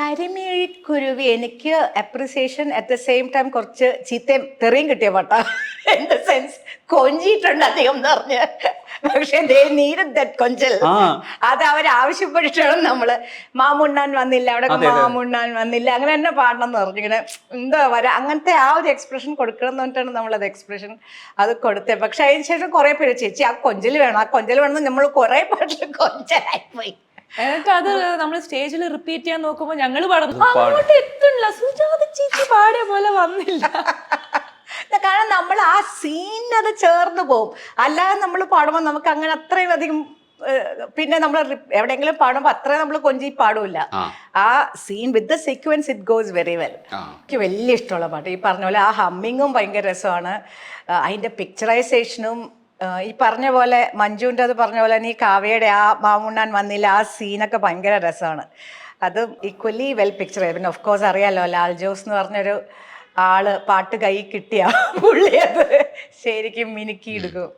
കരിമിഴിക്കുരുവി എനിക്ക് appreciation at the same time കുറച്ച് ചീത്തയും തെറിയും കിട്ടിയ പാട്ടാ. ഇൻ ദ സെൻസ് കൊഞ്ചിയിട്ടുണ്ട് അധികം എന്ന് പറഞ്ഞ്. പക്ഷെ കൊഞ്ചൽ അത് അവരാവശ്യപ്പെട്ടിട്ടാണ് നമ്മള് മാമുണ്ണാൻ വന്നില്ല, അവിടെ മാമുണ്ണാൻ വന്നില്ല, അങ്ങനെ തന്നെ പാടണം എന്ന് പറഞ്ഞു. ഇങ്ങനെ എന്താ വരാ അങ്ങനത്തെ ആ ഒരു എക്സ്പ്രഷൻ കൊടുക്കണം എന്ന് പറഞ്ഞിട്ടാണ് നമ്മളത് എക്സ്പ്രഷൻ അത് കൊടുത്തത്. പക്ഷെ അതിന് ശേഷം കുറെ പേര് ചേച്ചി ആ കൊഞ്ചൽ വേണം, ആ കൊഞ്ചൽ വേണമെന്ന് നമ്മൾ കുറെ പാട്ടിൽ കൊഞ്ചലായിപ്പോയി. എന്നിട്ട് അത് നമ്മൾ സ്റ്റേജിൽ റിപ്പീറ്റ് ചെയ്യാൻ നോക്കുമ്പോ ഞങ്ങള് പാടുന്നു അങ്ങോട്ട് എത്തില്ല, സുജാത ചേച്ചി പാടിയ പോലെ വന്നില്ല. കാരണം നമ്മൾ ആ സീനത് ചേർന്ന് പോവും. അല്ലാതെ നമ്മൾ പാടുമ്പോൾ നമുക്ക് അങ്ങനെ അത്രയും അധികം പിന്നെ നമ്മൾ എവിടെയെങ്കിലും പാടുമ്പോൾ അത്രയും നമ്മൾ കൊഞ്ചി പാടൂല. ആ scene with the sequence it goes very well. എനിക്ക് വലിയ ഇഷ്ടമുള്ള പാട്ട്. ഈ പറഞ്ഞ പോലെ ആ ഹമ്മിങ്ങും ഭയങ്കര രസമാണ്. അതിൻ്റെ പിക്ചറൈസേഷനും ഈ പറഞ്ഞ പോലെ മഞ്ജുവിൻ്റെ അത് പറഞ്ഞ പോലെ നീ കാവ്യയുടെ ആ മാമുണ്ണാൻ വന്നില്ല ആ സീനൊക്കെ ഭയങ്കര രസമാണ്. അത് ഈക്വലി വെൽ പിക്ചർ. പിന്നെ ഓഫ് കോഴ്സ് അറിയാലോ ലാൽ ജോസ് എന്ന് പറഞ്ഞൊരു ആള് പാട്ട് കൈ കിട്ടിയ പുള്ളി അത് ശരിക്കും മിനുക്കി എടുക്കും.